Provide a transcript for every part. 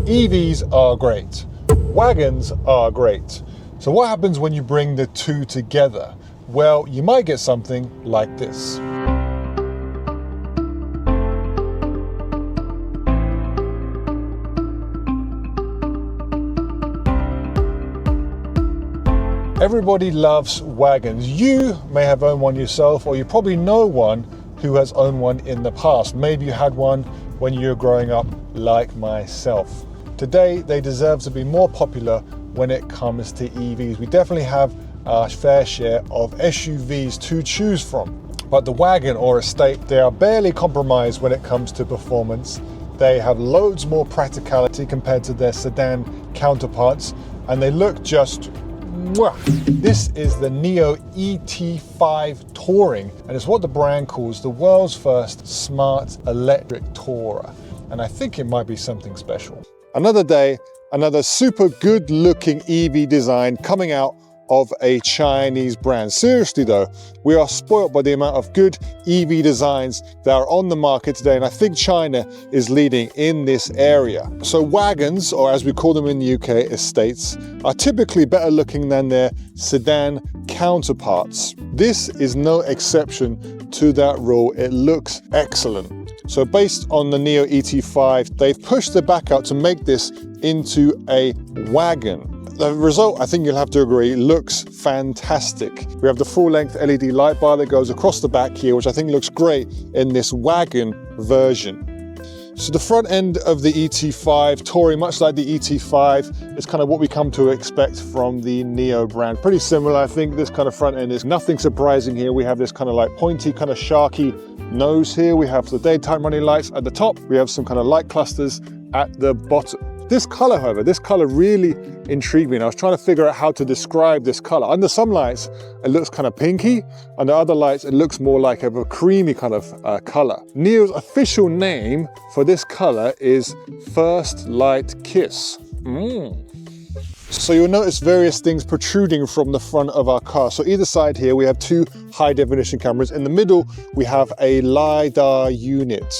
EVs are great. Wagons are great. So what happens when you bring the two together? Well, you might get something like this. Everybody loves wagons. You may have owned one yourself, or you probably know one who has owned one in the past. Maybe you had one when you were growing up like myself. Today, they deserve to be more popular when it comes to EVs. We definitely have our fair share of SUVs to choose from. But the wagon or estate, they are barely compromised when it comes to performance. They have loads more practicality compared to their sedan counterparts, and they look just mwah. This is the NIO ET5 Touring, and it's what the brand calls the world's first smart electric tourer. And I think it might be something special. Another day, another super good looking EV design coming out of a Chinese brand. Seriously though, we are spoiled by the amount of good EV designs that are on the market today, and I think China is leading in this area. So wagons, or as we call them in the UK, estates, are typically better looking than their sedan counterparts. This is no exception to that rule. It looks excellent. So based on the NIO ET5, they've pushed the back out to make this into a wagon. The result, I think you'll have to agree, looks fantastic. We have the full-length LED light bar that goes across the back here, which I think looks great in this wagon version. So the front end of the ET5 Touring, much like the ET5, is kind of what we come to expect from the NIO brand. Pretty similar. I think this kind of front end is nothing surprising here. We have this kind of like pointy, kind of sharky nose here. We have the daytime running lights at the top. We have some kind of light clusters at the bottom. This color, however, this color really intrigued me, and I was trying to figure out how to describe this color. Under some lights, it looks kind of pinky. Under other lights, it looks more like a creamy kind of color. NIO's official name for this color is First Light Kiss. So you'll notice various things protruding from the front of our car. So either side here, we have two high definition cameras. In the middle, we have a LiDAR unit.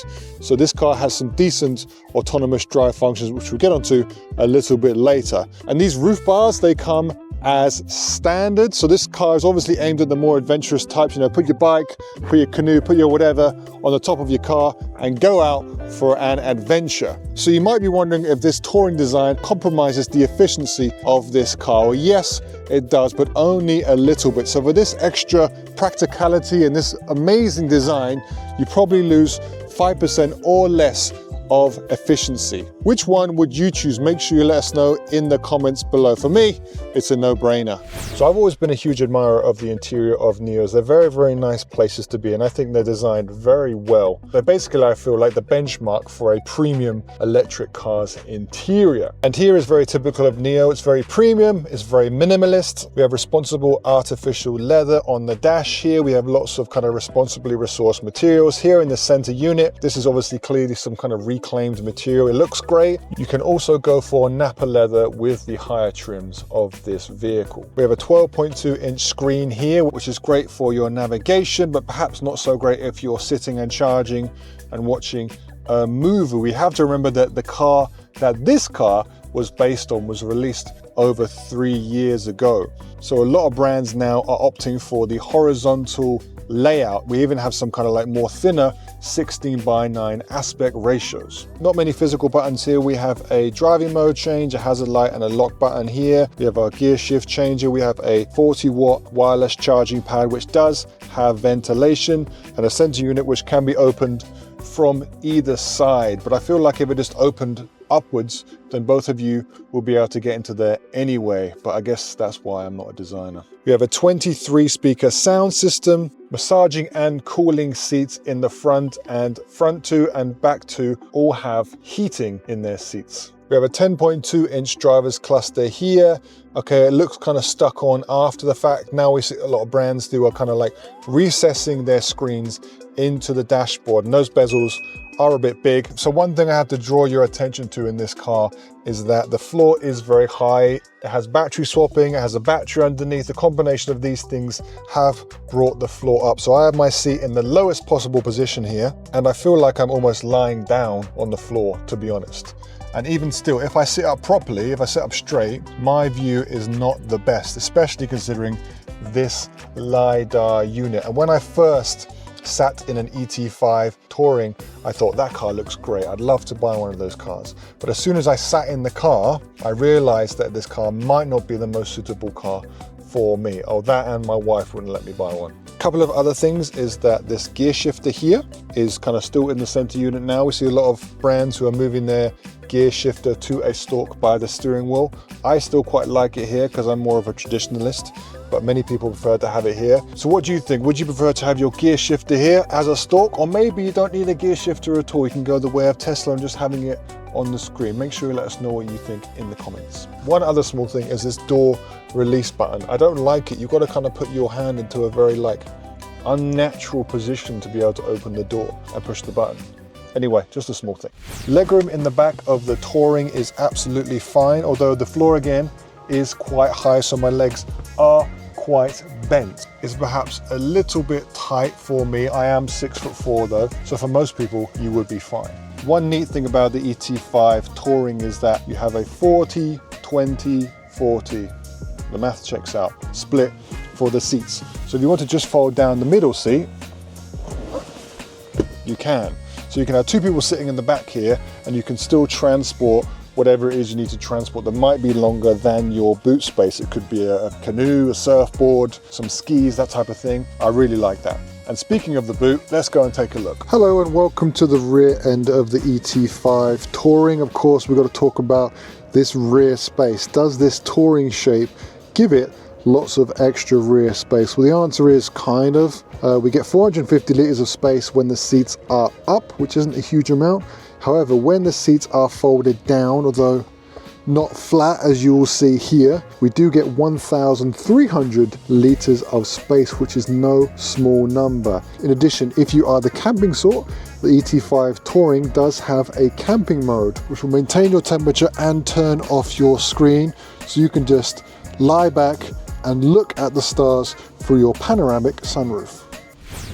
So this car has some decent autonomous drive functions, which we'll get onto a little bit later. And these roof bars, they come as standard. So this car is obviously aimed at the more adventurous types. You know, put your bike, put your canoe, put your whatever on the top of your car and go out for an adventure. So you might be wondering if this touring design compromises the efficiency of this car. Well, yes, it does, but only a little bit. So for this extra practicality and this amazing design, you probably lose 5% or less of efficiency. Which one would you choose? Make sure you let us know in the comments below. For me, it's a no-brainer. So I've always been a huge admirer of the interior of NIOs. They're very, very nice places to be, and I think they're designed very well. They're basically, I feel, like the benchmark for a premium electric car's interior. And here is very typical of NIO. It's very premium, it's very minimalist. We have responsible artificial leather on the dash here. We have lots of kind of responsibly resourced materials. Here in the center unit, this is obviously clearly some kind of reclaimed material. It looks great. You can also go for Napa leather with the higher trims of this vehicle. We have a 12.2-inch screen here, which is great for your navigation, but perhaps not so great if you're sitting and charging and watching a movie. We have to remember that the car that this car was based on was released over 3 years ago. So a lot of brands now are opting for the horizontal layout. We even have some kind of like more thinner 16:9 aspect ratios. Not many physical buttons here. We have a driving mode change, a hazard light and a lock button here. We have our gear shift changer. We have a 40-watt wireless charging pad, which does have ventilation, and a center unit which can be opened from either side. But I feel like if it just opened upwards, then both of you will be able to get into there anyway. But I guess that's why I'm not a designer. We have a 23-speaker sound system, massaging and cooling seats in the front, and front two and back two all have heating in their seats. We have a 10.2-inch driver's cluster here. Okay, it looks kind of stuck on after the fact. Now we see a lot of brands do are kind of like recessing their screens into the dashboard, and those bezels are a bit big. So one thing I have to draw your attention to in this car is that the floor is very high. It has battery swapping, it has a battery underneath. The combination of these things have brought the floor up. So I have my seat in the lowest possible position here, and I feel like I'm almost lying down on the floor, to be honest. And even still, if I sit up properly, if I sit up straight, my view is not the best, especially considering this LiDAR unit. And when I first sat in an ET5 Touring, I thought that car looks great. I'd love to buy one of those cars. But as soon as I sat in the car, I realized that this car might not be the most suitable car for me. Oh, that and my wife wouldn't let me buy one. A couple of other things is that this gear shifter here is kind of still in the center unit now. We see a lot of brands who are moving their gear shifter to a stalk by the steering wheel. I still quite like it here because I'm more of a traditionalist, but many people prefer to have it here. So what do you think? Would you prefer to have your gear shifter here as a stalk, or maybe you don't need a gear shifter at all? You can go the way of Tesla and just having it on the screen. Make sure you let us know what you think in the comments. One other small thing is this door release button. I don't like it. You've got to kind of put your hand into a very unnatural position to be able to open the door and push the button. Anyway, just a small thing. Legroom in the back of the Touring is absolutely fine, although the floor again is quite high, so my legs are quite bent. It's perhaps a little bit tight for me. I am 6'4" though, so for most people you would be fine. One neat thing about the ET5 Touring is that you have a 40, 20, 40, the math checks out, split for the seats. So if you want to just fold down the middle seat, you can. So you can have two people sitting in the back here, and you can still transport whatever it is you need to transport that might be longer than your boot space. It could be a canoe, a surfboard, some skis, that type of thing. I really like that. And speaking of the boot, let's go and take a look. Hello and welcome to the rear end of the ET5 Touring. Of course, we've got to talk about this rear space. Does this Touring shape give it lots of extra rear space? Well, the answer is kind of. We get 450 litres of space when the seats are up, which isn't a huge amount. However, when the seats are folded down, although not flat as you will see here, we do get 1,300 litres of space, which is no small number. In addition, if you are the camping sort, the ET5 Touring does have a camping mode, which will maintain your temperature and turn off your screen, so you can just lie back and look at the stars through your panoramic sunroof.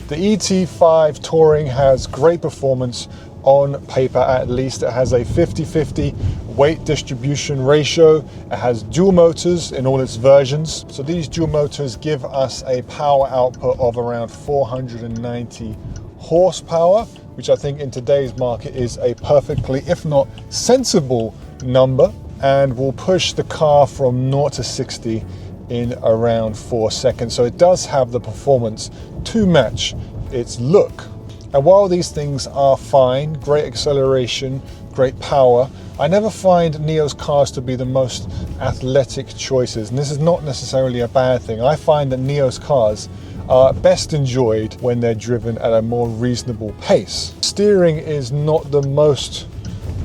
The ET5 Touring has great performance on paper, at least. It has a 50-50 weight distribution ratio. It has dual motors in all its versions. So these dual motors give us a power output of around 490 horsepower, which I think in today's market is a perfectly, if not sensible number, and will push the car from 0 to 60 in around 4 seconds. So it does have the performance to match its look. And while these things are fine, great acceleration, great power, I never find NIO's cars to be the most athletic choices. And this is not necessarily a bad thing. I find that NIO's cars are best enjoyed when they're driven at a more reasonable pace. Steering is not the most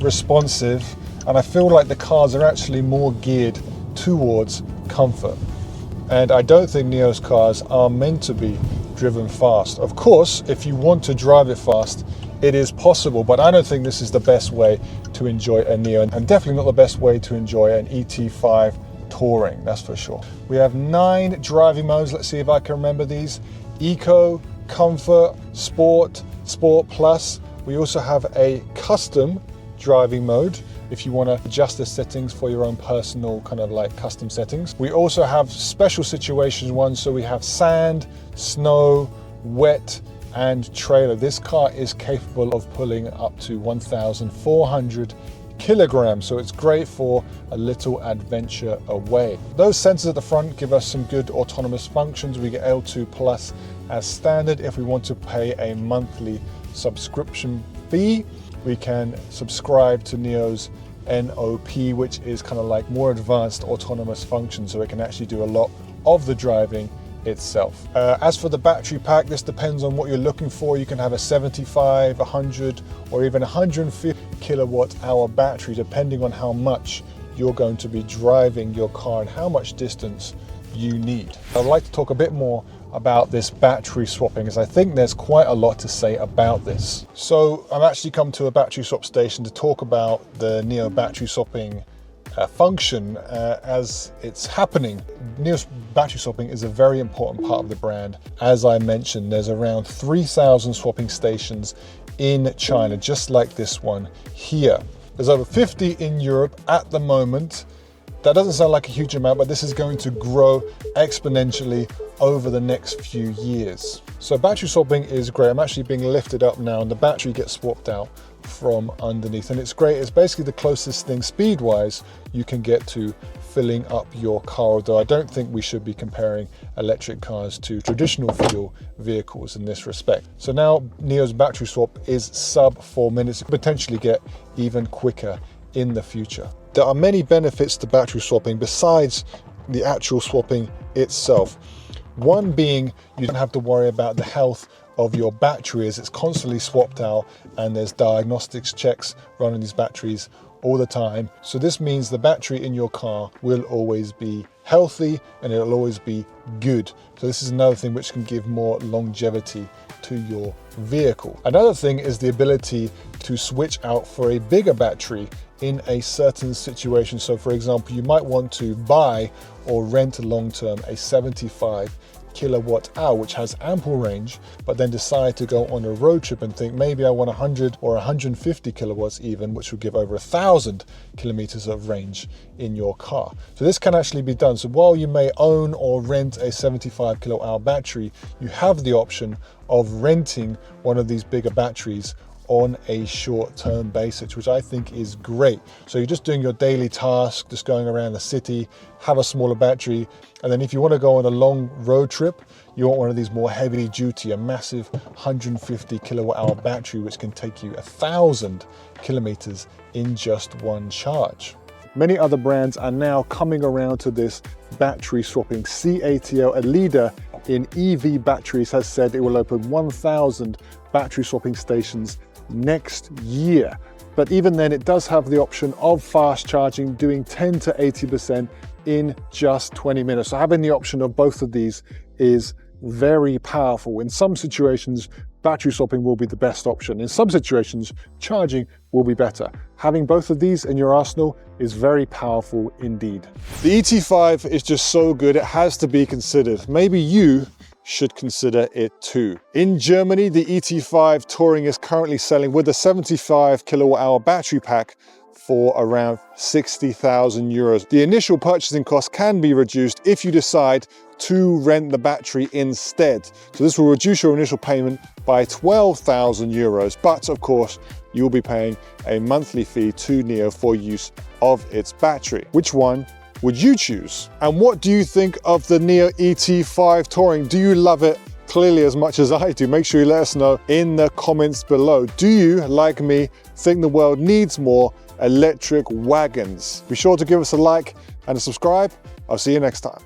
responsive, and I feel like the cars are actually more geared towards comfort. And I don't think NIO's cars are meant to be driven fast. Of course, if you want to drive it fast, it is possible, but I don't think this is the best way to enjoy a NIO, and definitely not the best way to enjoy an ET5 Touring, that's for sure. We have 9 driving modes. Let's see if I can remember these. Eco, Comfort, Sport, Sport Plus. We also have a custom driving mode if you want to adjust the settings for your own personal kind of like custom settings. We also have special situations ones, so we have sand, snow, wet, and trailer. This car is capable of pulling up to 1,400 kilograms, so it's great for a little adventure away. Those sensors at the front give us some good autonomous functions. We get L2 Plus as standard. If we want to pay a monthly subscription fee, we can subscribe to NIO's NOP, which is kind of like more advanced autonomous function, so it can actually do a lot of the driving itself. As for the battery pack, this depends on what you're looking for. You can have a 75, 100, or even 150 kilowatt hour battery, depending on how much you're going to be driving your car and how much distance you need. I'd like to talk a bit more about this battery swapping, as I think there's quite a lot to say about this. So I've actually come to a battery swap station to talk about the NIO battery swapping function as it's happening. NIO's battery swapping is a very important part of the brand. As I mentioned, there's around 3,000 swapping stations in China, just like this one here. There's over 50 in Europe at the moment. That doesn't sound like a huge amount, but this is going to grow exponentially over the next few years. So battery swapping is great. I'm actually being lifted up now and the battery gets swapped out from underneath, and it's great. It's basically the closest thing speed-wise you can get to filling up your car, although I don't think we should be comparing electric cars to traditional fuel vehicles in this respect. So now NIO's battery swap is sub 4 minutes. It could potentially get even quicker in the future. There are many benefits to battery swapping besides the actual swapping itself. One being you don't have to worry about the health of your battery as it's constantly swapped out, and there's diagnostics checks running these batteries all the time. So this means the battery in your car will always be healthy and it'll always be good. So this is another thing which can give more longevity to your vehicle. Another thing is the ability to switch out for a bigger battery in a certain situation. So for example, you might want to buy or rent long-term a 75 kilowatt hour, which has ample range, but then decide to go on a road trip and think maybe I want 100 or 150 kilowatts even, which would give over 1,000 kilometers of range in your car. So this can actually be done. So while you may own or rent a 75 kilowatt hour battery, you have the option of renting one of these bigger batteries on a short-term basis, which I think is great. So you're just doing your daily task, just going around the city, have a smaller battery, and then if you want to go on a long road trip, you want one of these more heavy duty, a massive 150 kilowatt hour battery, which can take you 1,000 kilometers in just one charge. Many other brands are now coming around to this battery swapping. CATL, a leader in EV batteries, has said it will open 1,000 battery swapping stations next year. But even then, it does have the option of fast charging, doing 10 to 80% in just 20 minutes. So having the option of both of these is very powerful. In some situations, battery swapping will be the best option. In some situations, charging will be better. Having both of these in your arsenal is very powerful indeed. The ET5 is just so good, it has to be considered. Maybe you should consider it too. In Germany, the ET5 Touring is currently selling with a 75 kilowatt hour battery pack for around 60,000 euros. The initial purchasing cost can be reduced if you decide to rent the battery instead. So this will reduce your initial payment by 12,000 euros, but of course, you'll be paying a monthly fee to NIO for use of its battery. Which one would you choose? And what do you think of the NIO ET5 Touring? Do you love it clearly as much as I do? Make sure you let us know in the comments below. Do you, like me, think the world needs more electric wagons? Be sure to give us a like and a subscribe. I'll see you next time.